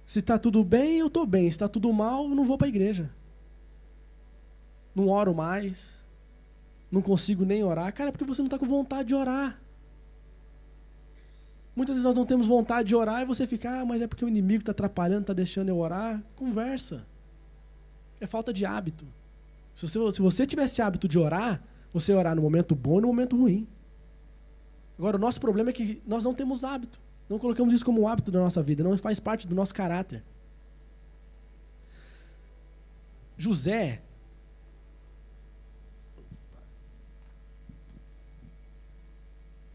Se está tudo bem, eu estou bem. Se está tudo mal, eu não vou para a igreja. não oro mais, não consigo nem orar. Cara, é porque você não está com vontade de orar. Muitas vezes nós não temos vontade de orar e você fica, mas é porque o inimigo está atrapalhando, está deixando eu orar. Conversa. É falta de hábito. Se você tivesse hábito de orar, você ia orar no momento bom e no momento ruim. Agora, o nosso problema é que nós não temos hábito. Não colocamos isso como um hábito da nossa vida, não faz parte do nosso caráter. José,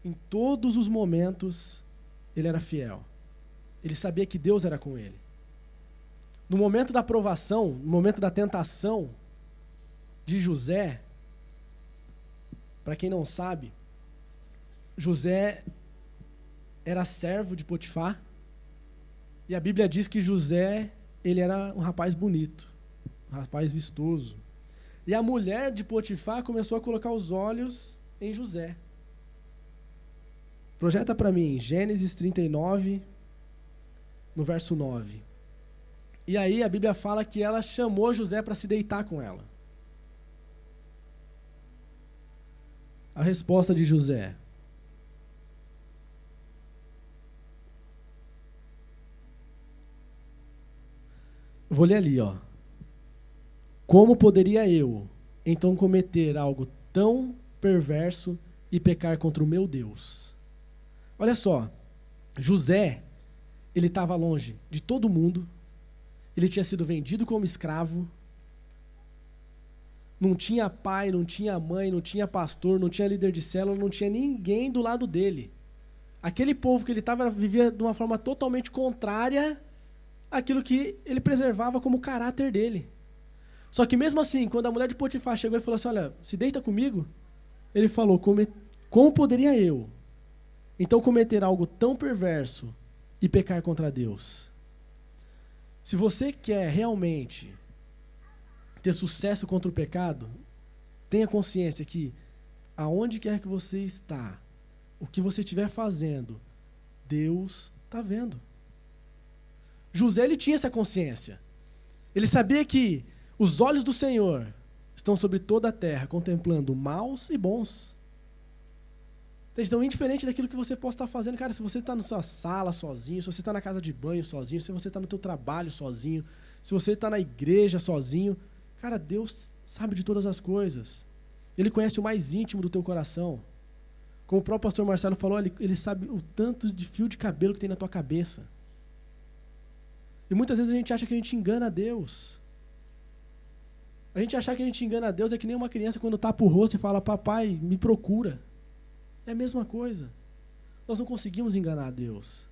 em todos os momentos, ele era fiel. Ele sabia que Deus era com ele. No momento da provação, no momento da tentação de José, para quem não sabe, José era servo de Potifar, e a Bíblia diz que José, ele era um rapaz bonito, um rapaz vistoso. E a mulher de Potifar começou a colocar os olhos em José. Projeta para mim, Gênesis 39, no verso 9. E aí a Bíblia fala que ela chamou José para se deitar com ela. A resposta de José: eu vou ler ali, ó. Como poderia eu, então, cometer algo tão perverso e pecar contra o meu Deus? Olha só, José, ele estava longe de todo mundo, ele tinha sido vendido como escravo, não tinha pai, não tinha mãe, não tinha pastor, não tinha líder de célula, não tinha ninguém do lado dele. Aquele povo que ele estava vivia de uma forma totalmente contrária àquilo que ele preservava como caráter dele. Só que mesmo assim, quando a mulher de Potifar chegou e falou assim, olha, se deita comigo, ele falou, como poderia eu, então, cometer algo tão perverso e pecar contra Deus? Se você quer realmente ter sucesso contra o pecado, tenha consciência que aonde quer que você está, o que você estiver fazendo, Deus está vendo. José, ele tinha essa consciência. Ele sabia que os olhos do Senhor estão sobre toda a terra, contemplando maus e bons. Então, indiferente daquilo que você possa estar fazendo, cara, se você está na sua sala sozinho, se você está na casa de banho sozinho, se você está no teu trabalho sozinho, se você está na igreja sozinho, cara, Deus sabe de todas as coisas. Ele conhece o mais íntimo do teu coração. Como o próprio pastor Marcelo falou, ele sabe o tanto de fio de cabelo que tem na tua cabeça. E muitas vezes a gente acha que a gente engana a Deus. A gente achar que a gente engana a Deus é que nem uma criança quando tapa o rosto e fala, papai, me procura. É a mesma coisa. Nós não conseguimos enganar a Deus.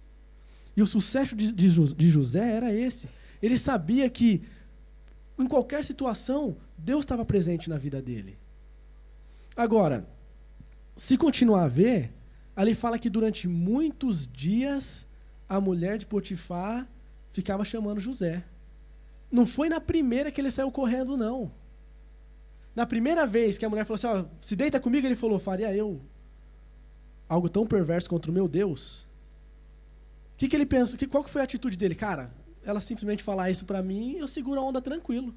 E o sucesso de José era esse. Ele sabia que, em qualquer situação, Deus estava presente na vida dele. Agora, se continuar a ver, ali fala que durante muitos dias a mulher de Potifar ficava chamando José. Não foi na primeira que ele saiu correndo, não. Na primeira vez que a mulher falou assim, ó, se deita comigo, ele falou, faria eu algo tão perverso contra o meu Deus? O que ele pensa? Qual que foi a atitude dele? Cara, ela simplesmente falar isso pra mim, eu seguro a onda tranquilo.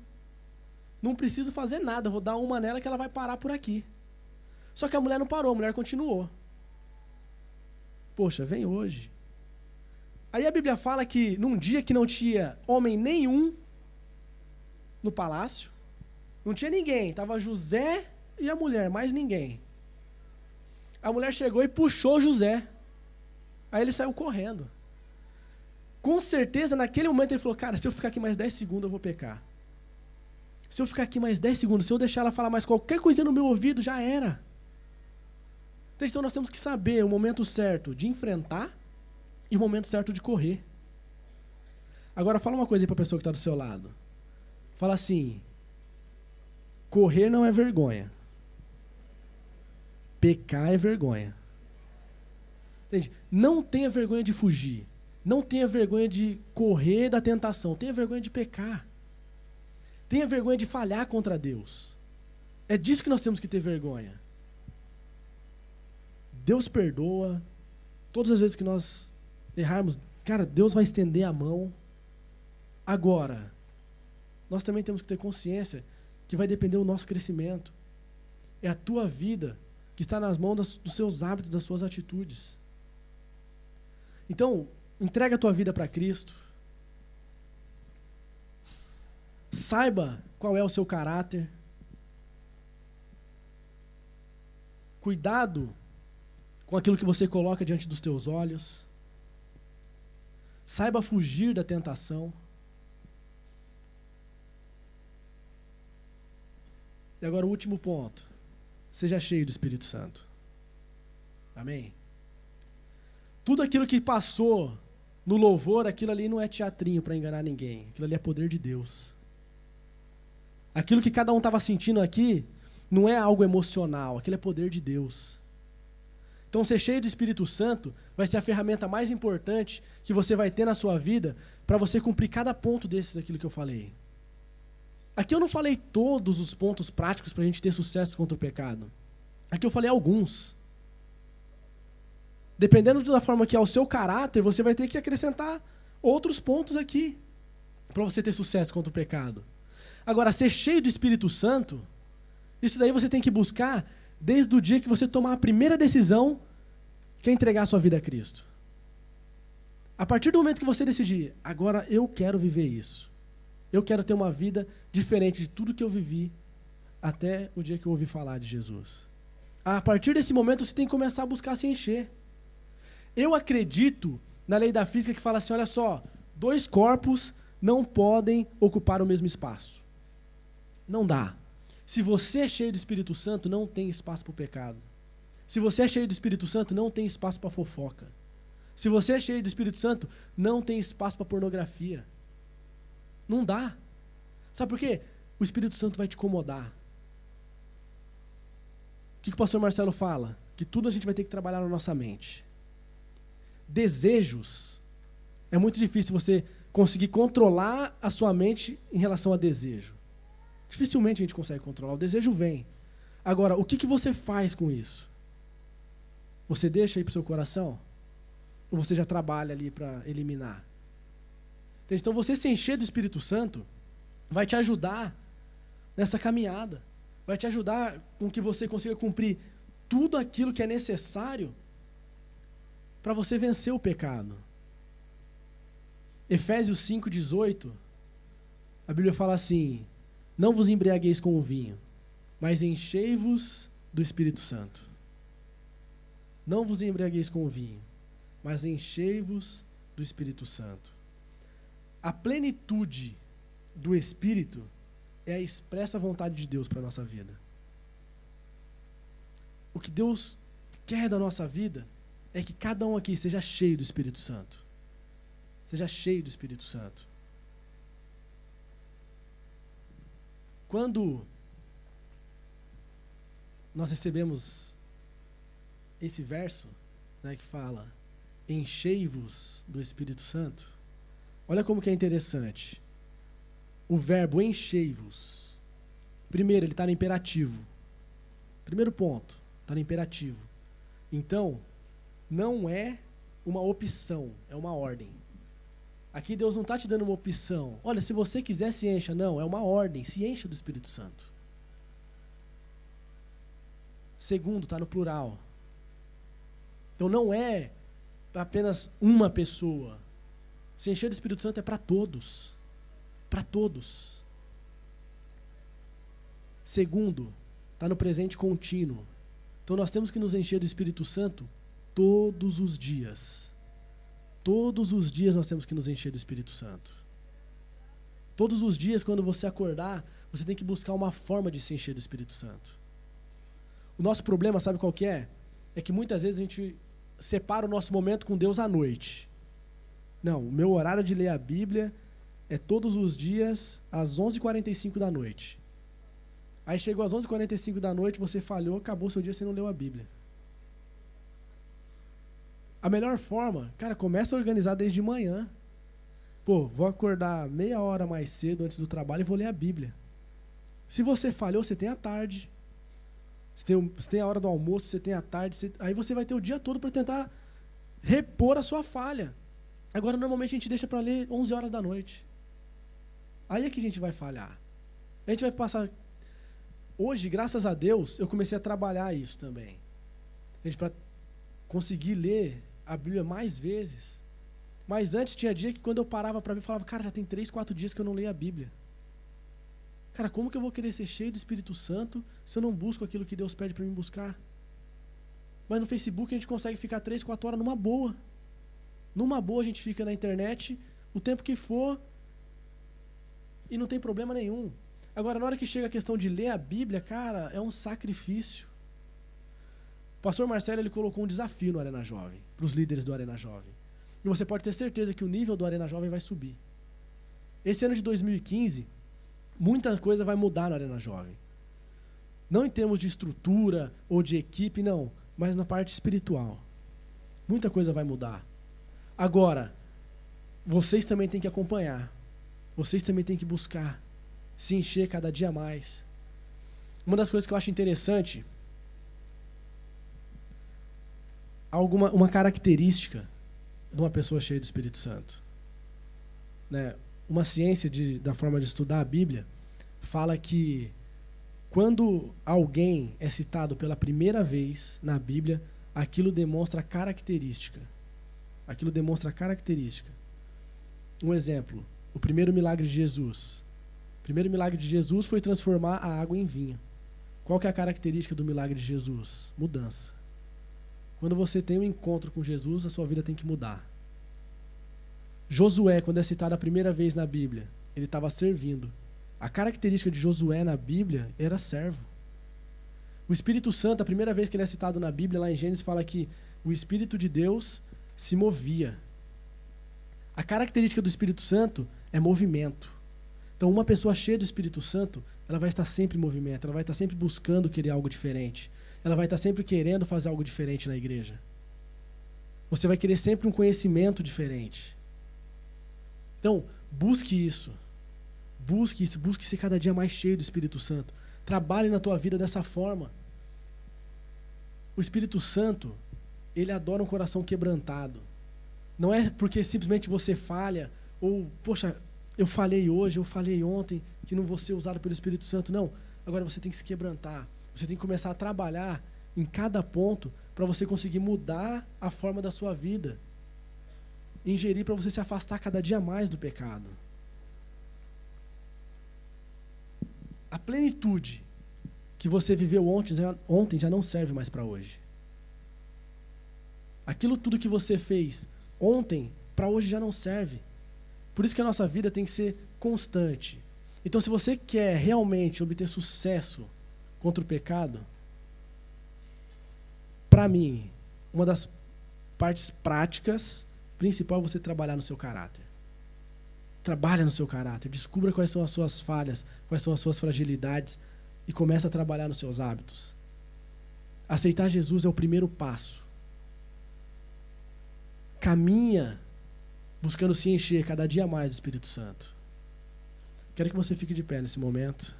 Não preciso fazer nada, vou dar uma nela que ela vai parar por aqui. Só que a mulher não parou, a mulher continuou. Poxa, vem hoje. Aí a Bíblia fala que num dia que não tinha homem nenhum no palácio, não tinha ninguém, estava José e a mulher, mais ninguém. A mulher chegou e puxou José. Aí ele saiu correndo. Com certeza, naquele momento ele falou, cara, se eu ficar aqui mais 10 segundos eu vou pecar. Se eu ficar aqui mais 10 segundos, se eu deixar ela falar mais qualquer coisinha no meu ouvido, já era. Então nós temos que saber o momento certo de enfrentar e o momento certo de correr. Agora fala uma coisa aí para a pessoa que está do seu lado. Fala assim, correr não é vergonha. Pecar é vergonha. Entende? Não tenha vergonha de fugir. Não tenha vergonha de correr da tentação. Tenha vergonha de pecar. Tenha vergonha de falhar contra Deus. É disso que nós temos que ter vergonha. Deus perdoa. Todas as vezes que nós errarmos, cara, Deus vai estender a mão. Agora, nós também temos que ter consciência que vai depender do nosso crescimento. É a tua vida que está nas mãos dos seus hábitos, das suas atitudes. Então, entrega a tua vida para Cristo. Saiba qual é o seu caráter. Cuidado com aquilo que você coloca diante dos teus olhos. Saiba fugir da tentação. E agora o último ponto. Seja cheio do Espírito Santo. Amém? Tudo aquilo que passou no louvor, aquilo ali não é teatrinho para enganar ninguém. Aquilo ali é poder de Deus. Aquilo que cada um estava sentindo aqui não é algo emocional, aquilo é poder de Deus. Então, ser cheio do Espírito Santo vai ser a ferramenta mais importante que você vai ter na sua vida para você cumprir cada ponto desses, aquilo que eu falei. Aqui eu não falei todos os pontos práticos para a gente ter sucesso contra o pecado. Aqui eu falei alguns. Dependendo da forma que é o seu caráter, você vai ter que acrescentar outros pontos aqui para você ter sucesso contra o pecado. Agora, ser cheio do Espírito Santo, isso daí você tem que buscar desde o dia que você tomar a primeira decisão, que é entregar a sua vida a Cristo. A partir do momento que você decidir, agora eu quero viver isso. Eu quero ter uma vida diferente de tudo que eu vivi até o dia que eu ouvi falar de Jesus. A partir desse momento você tem que começar a buscar se encher. Eu acredito na lei da física que fala assim, olha só, 2 corpos não podem ocupar o mesmo espaço. Não dá. Se você é cheio do Espírito Santo, não tem espaço para o pecado. Se você é cheio do Espírito Santo, não tem espaço para fofoca. Se você é cheio do Espírito Santo, não tem espaço para pornografia. Não dá. Sabe por quê? O Espírito Santo vai te incomodar. O que o pastor Marcelo fala? Que tudo a gente vai ter que trabalhar na nossa mente. Desejos. É muito difícil você conseguir controlar a sua mente em relação a desejo. Dificilmente a gente consegue controlar. O desejo vem. Agora, o que você faz com isso? Você deixa aí para o seu coração? Ou você já trabalha ali para eliminar? Então, você se encher do Espírito Santo vai te ajudar nessa caminhada. Vai te ajudar com que você consiga cumprir tudo aquilo que é necessário para você vencer o pecado. Efésios 5:18, a Bíblia fala assim, não vos embriagueis com o vinho, mas enchei-vos do Espírito Santo. Não vos embriagueis com o vinho, mas enchei-vos do Espírito Santo. A plenitude do Espírito é a expressa vontade de Deus para a nossa vida. O que Deus quer da nossa vida é que cada um aqui seja cheio do Espírito Santo. Seja cheio do Espírito Santo. Quando nós recebemos esse verso, né, que fala, enchei-vos do Espírito Santo, olha como que é interessante. O verbo enchei-vos, primeiro, ele está no imperativo. Primeiro ponto, está no imperativo. Então, não é uma opção, é uma ordem. Aqui Deus não está te dando uma opção. Olha, se você quiser, se encha. Não, é uma ordem, se encha do Espírito Santo. Segundo, está no plural. Então não é para apenas uma pessoa. Se encher do Espírito Santo é para todos. Para todos. Segundo, está no presente contínuo. Então nós temos que nos encher do Espírito Santo todos os dias. Todos os dias nós temos que nos encher do Espírito Santo. Todos os dias, quando você acordar, você tem que buscar uma forma de se encher do Espírito Santo. O nosso problema, sabe qual que é? É que muitas vezes a gente separa o nosso momento com Deus à noite. Não, o meu horário de ler a Bíblia é todos os dias às 11h45 da noite. Aí chegou às 11h45 da noite, você falhou, acabou o seu dia, você não leu a Bíblia. A melhor forma, cara, começa a organizar desde de manhã. Pô, vou acordar meia hora mais cedo antes do trabalho e vou ler a Bíblia. Se você falhou, você tem a tarde. Você tem a hora do almoço, você tem a tarde. Aí você vai ter o dia todo para tentar repor a sua falha. Agora, normalmente, a gente deixa para ler 11 horas da noite. Aí é que a gente vai falhar. A gente vai passar Hoje, graças a Deus, eu comecei a trabalhar isso também. Gente, para conseguir ler a Bíblia mais vezes. Mas antes tinha dia que quando eu parava para ver, eu falava, cara, já tem 3, 4 dias que eu não leio a Bíblia. Cara, como que eu vou querer ser cheio do Espírito Santo se eu não busco aquilo que Deus pede para mim buscar? Mas no Facebook a gente consegue ficar 3, 4 horas numa boa. Numa boa a gente fica na internet o tempo que for e não tem problema nenhum. Agora, na hora que chega a questão de ler a Bíblia, cara, é um sacrifício. O pastor Marcelo, ele colocou um desafio no Arena Jovem, para os líderes do Arena Jovem. E você pode ter certeza que o nível do Arena Jovem vai subir. Esse ano de 2015, muita coisa vai mudar no Arena Jovem. Não em termos de estrutura ou de equipe, não, mas na parte espiritual. Muita coisa vai mudar. Agora, vocês também têm que acompanhar. Vocês também têm que buscar se encher cada dia mais. Uma das coisas que eu acho interessante, uma característica de uma pessoa cheia do Espírito Santo. Né? Uma ciência da forma de estudar a Bíblia fala que quando alguém é citado pela primeira vez na Bíblia, aquilo demonstra característica. Aquilo demonstra característica. Um exemplo, o primeiro milagre de Jesus. O primeiro milagre de Jesus foi transformar a água em vinho. Qual que é a característica do milagre de Jesus? Mudança. Quando você tem um encontro com Jesus, a sua vida tem que mudar. Josué, quando é citado a primeira vez na Bíblia, ele estava servindo. A característica de Josué na Bíblia era servo. O Espírito Santo, a primeira vez que ele é citado na Bíblia, lá em Gênesis, fala que o Espírito de Deus se movia. A característica do Espírito Santo é movimento. Então, uma pessoa cheia do Espírito Santo, ela vai estar sempre em movimento, ela vai estar sempre buscando querer algo diferente. Ela vai estar sempre querendo fazer algo diferente na igreja. Você vai querer sempre um conhecimento diferente. Então, busque isso. Busque isso, busque ser cada dia mais cheio do Espírito Santo. Trabalhe na tua vida dessa forma. O Espírito Santo, ele adora um coração quebrantado. Não é porque simplesmente você falha, ou, poxa, eu falhei hoje, eu falhei ontem, que não vou ser usado pelo Espírito Santo. Não, agora você tem que se quebrantar. Você tem que começar a trabalhar em cada ponto para você conseguir mudar a forma da sua vida. Ingerir para você se afastar cada dia mais do pecado. A plenitude que você viveu ontem já não serve mais para hoje. Aquilo tudo que você fez ontem, para hoje já não serve. Por isso que a nossa vida tem que ser constante. Então, se você quer realmente obter sucesso contra o pecado, para mim, uma das partes práticas principal é você trabalhar no seu caráter. Trabalha no seu caráter, descubra quais são as suas falhas, quais são as suas fragilidades e comece a trabalhar nos seus hábitos. Aceitar Jesus é o primeiro passo. Caminha buscando se encher cada dia mais do Espírito Santo. Quero que você fique de pé nesse momento.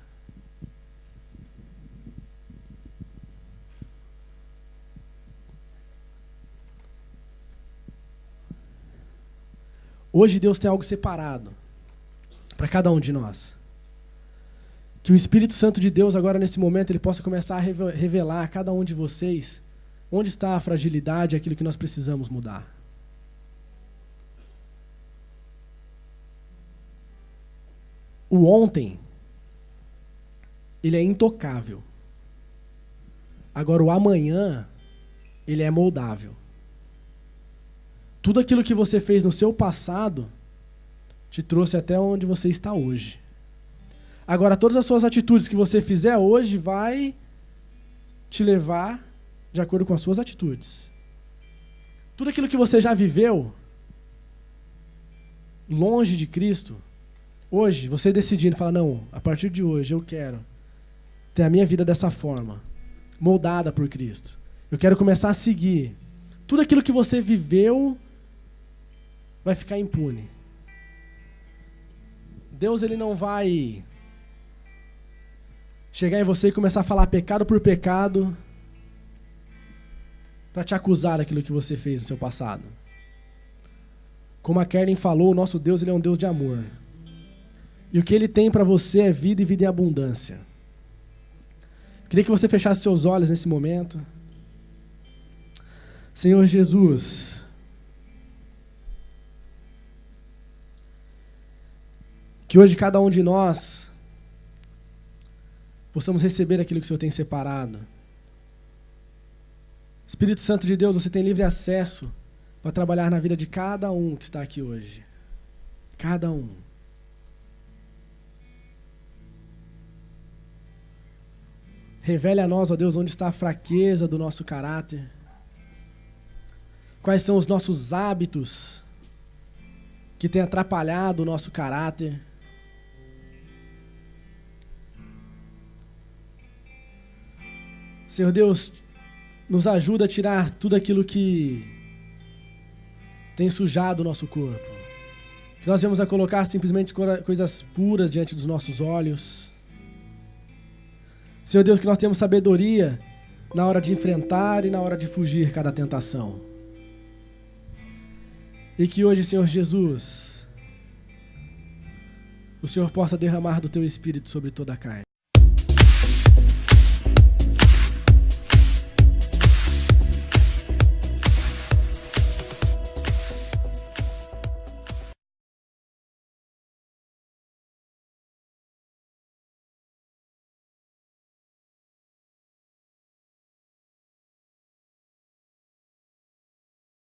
Hoje Deus tem algo separado para cada um de nós. Que o Espírito Santo de Deus agora nesse momento ele possa começar a revelar a cada um de vocês onde está a fragilidade, aquilo que nós precisamos mudar. O ontem, ele é intocável. Agora o amanhã, ele é moldável. Tudo aquilo que você fez no seu passado te trouxe até onde você está hoje. Agora, todas as suas atitudes que você fizer hoje vai te levar de acordo com as suas atitudes. Tudo aquilo que você já viveu longe de Cristo, hoje, você decidindo, falar, não, a partir de hoje eu quero ter a minha vida dessa forma, moldada por Cristo. Eu quero começar a seguir. Tudo aquilo que você viveu vai ficar impune. Deus ele não vai chegar em você e começar a falar pecado por pecado para te acusar daquilo que você fez no seu passado. Como a Kerlin falou, o nosso Deus ele é um Deus de amor. E o que ele tem para você é vida e vida em abundância. Queria que você fechasse seus olhos nesse momento. Senhor Jesus, que hoje cada um de nós possamos receber aquilo que o Senhor tem separado. Espírito Santo de Deus, você tem livre acesso para trabalhar na vida de cada um que está aqui hoje. Cada um. Revele a nós, ó Deus, onde está a fraqueza do nosso caráter. Quais são os nossos hábitos que têm atrapalhado o nosso caráter. Senhor Deus, nos ajuda a tirar tudo aquilo que tem sujado o nosso corpo. Que nós venhamos a colocar simplesmente coisas puras diante dos nossos olhos. Senhor Deus, que nós tenhamos sabedoria na hora de enfrentar e na hora de fugir cada tentação. E que hoje, Senhor Jesus, o Senhor possa derramar do Teu Espírito sobre toda a carne.